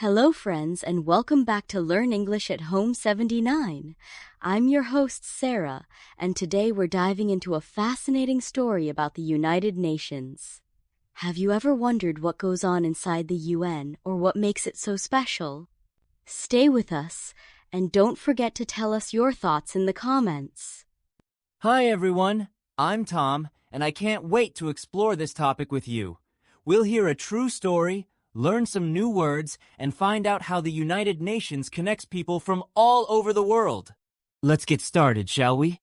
Hello, friends, and welcome back to Learn English at Home 79. I'm your host, Sarah, and today we're diving into a fascinating story about the United Nations. Have you ever wondered what goes on inside the UN or what makes it so special? Stay with us, and don't forget to tell us your thoughts in the comments. Hi, everyone. I'm Tom, and I can't wait to explore this topic with you. We'll hear a true story, learn some new words, and find out how the United Nations connects people from all over the world. Let's get started, shall we?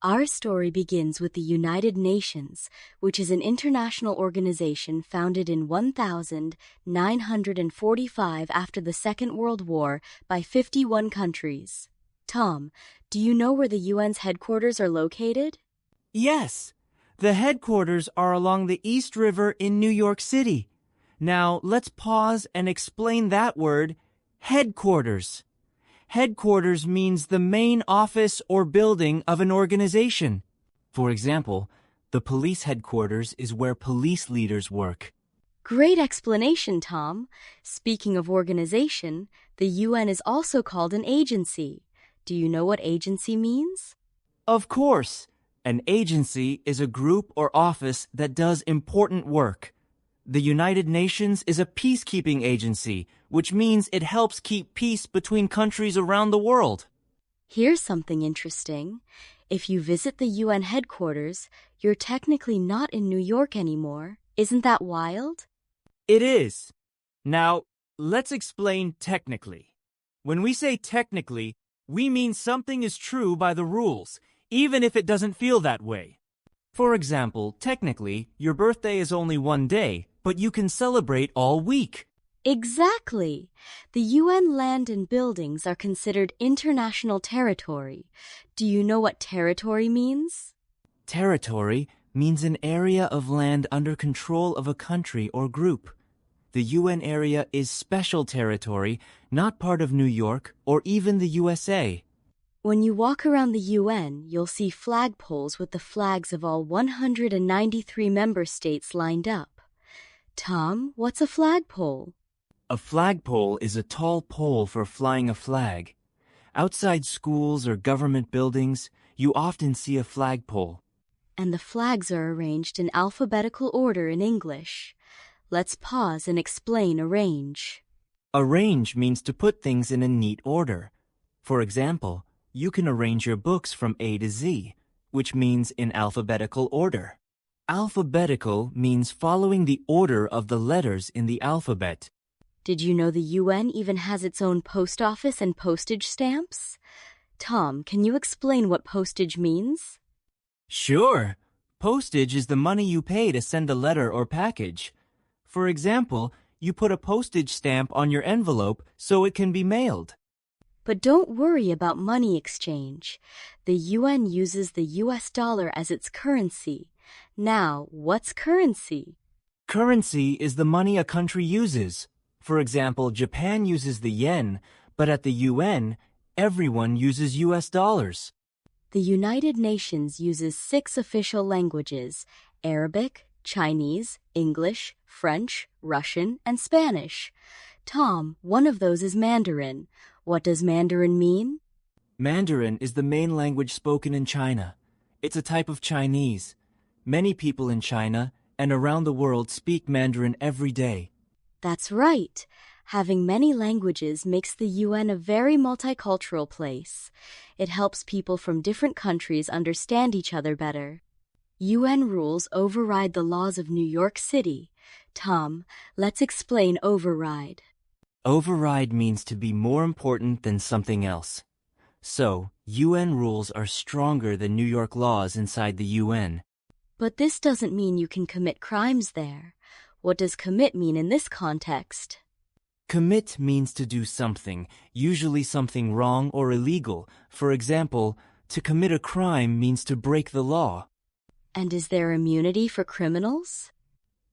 Our story begins with the United Nations, which is an international organization founded in 1945 after the Second World War by 51 countries. Tom, do you know where the UN's headquarters are located? Yes. The headquarters are along the East River in New York City. Now, let's pause and explain that word, headquarters. Headquarters means the main office or building of an organization. For example, the police headquarters is where police leaders work. Great explanation, Tom. Speaking of organization, the UN is also called an agency. Do you know what agency means? Of course, an agency is a group or office that does important work. The United Nations is a peacekeeping agency, which means it helps keep peace between countries around the world. Here's something interesting. If you visit the UN headquarters, you're technically not in New York anymore. Isn't that wild? It is. Now, let's explain technically. When we say technically, we mean something is true by the rules, even if it doesn't feel that way. For example, technically, your birthday is only one day, but you can celebrate all week. Exactly. The UN land and buildings are considered international territory. Do you know what territory means? Territory means an area of land under control of a country or group. The UN area is special territory, not part of New York or even the USA. When you walk around the UN, you'll see flagpoles with the flags of all 193 member states lined up. Tom, what's a flagpole? A flagpole is a tall pole for flying a flag. Outside schools or government buildings, you often see a flagpole. And the flags are arranged in alphabetical order in English. Let's pause and explain arrange. Arrange means to put things in a neat order. For example, you can arrange your books from A to Z, which means in alphabetical order. Alphabetical means following the order of the letters in the alphabet. Did you know the UN even has its own post office and postage stamps? Tom, can you explain what postage means? Sure. Postage is the money you pay to send a letter or package. For example, you put a postage stamp on your envelope so it can be mailed. But don't worry about money exchange. The UN uses the US dollar as its currency. Now, what's currency? Currency is the money a country uses. For example, Japan uses the yen, but at the UN, everyone uses US dollars. The United Nations uses 6 official languages: Arabic, Chinese, English, French, Russian, and Spanish. Tom, one of those is Mandarin. What does Mandarin mean? Mandarin is the main language spoken in China. It's a type of Chinese. Many people in China and around the world speak Mandarin every day. That's right. Having many languages makes the UN a very multicultural place. It helps people from different countries understand each other better. UN rules override the laws of New York City. Tom, let's explain override. Override means to be more important than something else. So, UN rules are stronger than New York laws inside the UN. But this doesn't mean you can commit crimes there. What does commit mean in this context? Commit means to do something, usually something wrong or illegal. For example, to commit a crime means to break the law. And is there immunity for criminals?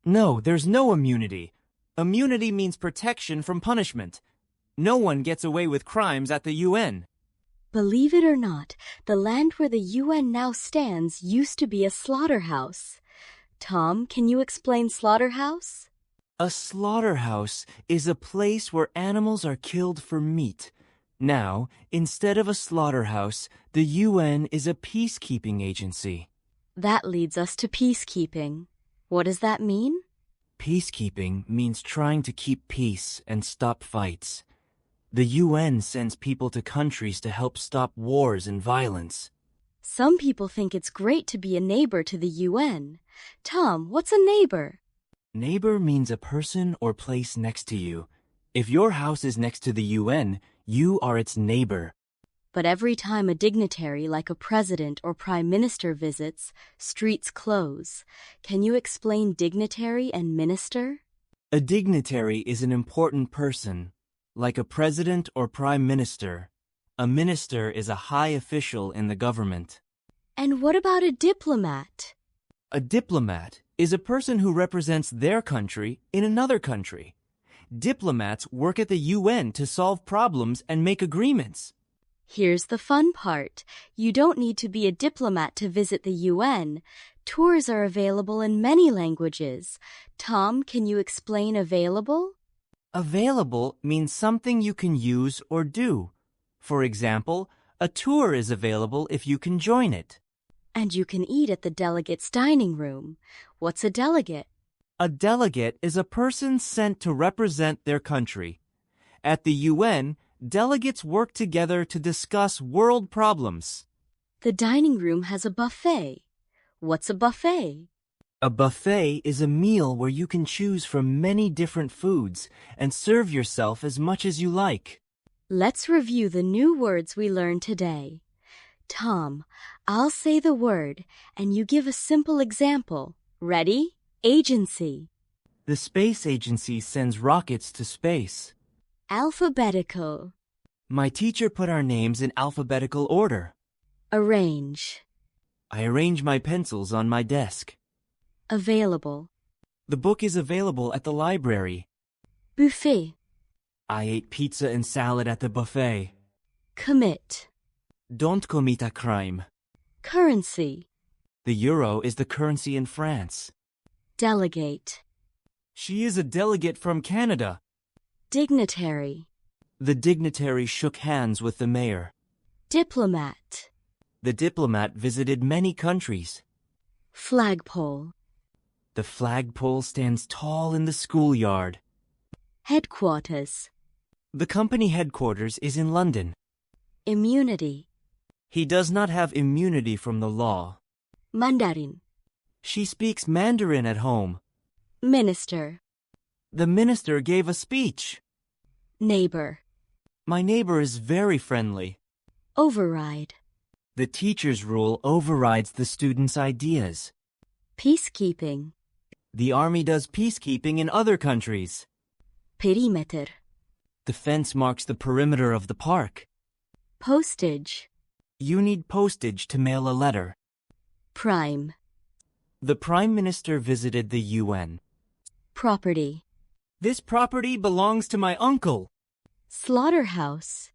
No, there's no immunity. Immunity means protection from punishment. No one gets away with crimes at the UN. Believe it or not, the land where the UN now stands used to be a slaughterhouse. Tom, can you explain slaughterhouse? A slaughterhouse is a place where animals are killed for meat. Now, instead of a slaughterhouse, the UN is a peacekeeping agency. That leads us to peacekeeping. What does that mean? Peacekeeping means trying to keep peace and stop fights. The UN sends people to countries to help stop wars and violence. Some people think it's great to be a neighbor to the UN. Tom, what's a neighbor? Neighbor means a person or place next to you. If your house is next to the UN, you are its neighbor. But every time a dignitary like a president or prime minister visits, streets close. Can you explain dignitary and minister? A dignitary is an important person, like a president or prime minister. A minister is a high official in the government. And what about a diplomat? A diplomat is a person who represents their country in another country. Diplomats work at the UN to solve problems and make agreements. Here's the fun part. You don't need to be a diplomat to visit the UN. Tours are available in many languages. Tom, can you explain available? Available means something you can use or do. For example, a tour is available if you can join it. And you can eat at the delegate's dining room. What's a delegate? A delegate is a person sent to represent their country. At the UN, delegates work together to discuss world problems. The dining room has a buffet. What's a buffet? A buffet is a meal where you can choose from many different foods and serve yourself as much as you like. Let's review the new words we learned today. Tom, I'll say the word and you give a simple example. Ready? Agency. The space agency sends rockets to space. Alphabetical. My teacher put our names in alphabetical order. Arrange. I arrange my pencils on my desk. Available. The book is available at the library. Buffet. I ate pizza and salad at the buffet. Commit. Don't commit a crime. Currency. The euro is the currency in France. Delegate. She is a delegate from Canada. Dignitary. The dignitary shook hands with the mayor. Diplomat. The diplomat visited many countries. Flagpole. The flagpole stands tall in the schoolyard. Headquarters. The company headquarters is in London. Immunity. He does not have immunity from the law. Mandarin. She speaks Mandarin at home. Minister. The minister gave a speech. Neighbor. My neighbor is very friendly. Override. The teacher's rule overrides the student's ideas. Peacekeeping. The army does peacekeeping in other countries. Perimeter. The fence marks the perimeter of the park. Postage. You need postage to mail a letter. Prime. The Prime Minister visited the UN. Property. This property belongs to my uncle. Slaughterhouse.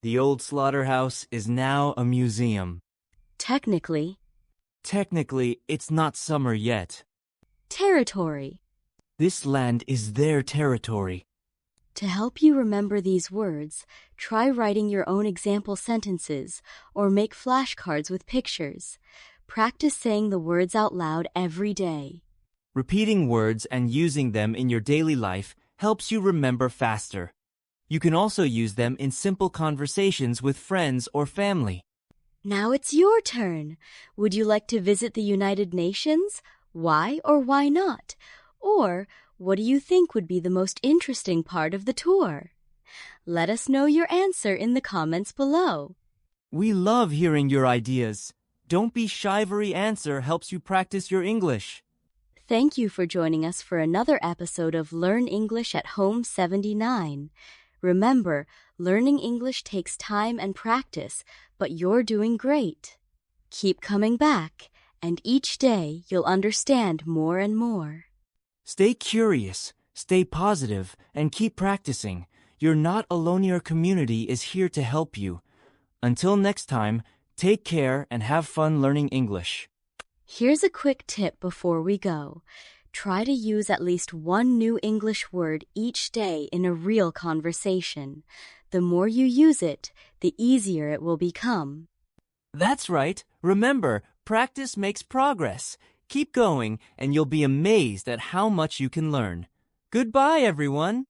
The old slaughterhouse is now a museum. Technically. Technically, it's not summer yet. Territory. This land is their territory. To help you remember these words, try writing your own example sentences or make flashcards with pictures. Practice saying the words out loud every day. Repeating words and using them in your daily life helps you remember faster. You can also use them in simple conversations with friends or family. Now it's your turn. Would you like to visit the United Nations? Why or why not? Or what do you think would be the most interesting part of the tour? Let us know your answer in the comments below. We love hearing your ideas. Don't be shy. Every answer helps you practice your English. Thank you for joining us for another episode of Learn English at Home 79. Remember, learning English takes time and practice, but you're doing great. Keep coming back, and each day you'll understand more and more. Stay curious, stay positive, and keep practicing. You're not alone. Your community is here to help you. Until next time, take care and have fun learning English. Here's a quick tip before we go. Try to use at least one new English word each day in a real conversation. The more you use it, the easier it will become. That's right. Remember, practice makes progress. Keep going, and you'll be amazed at how much you can learn. Goodbye, everyone.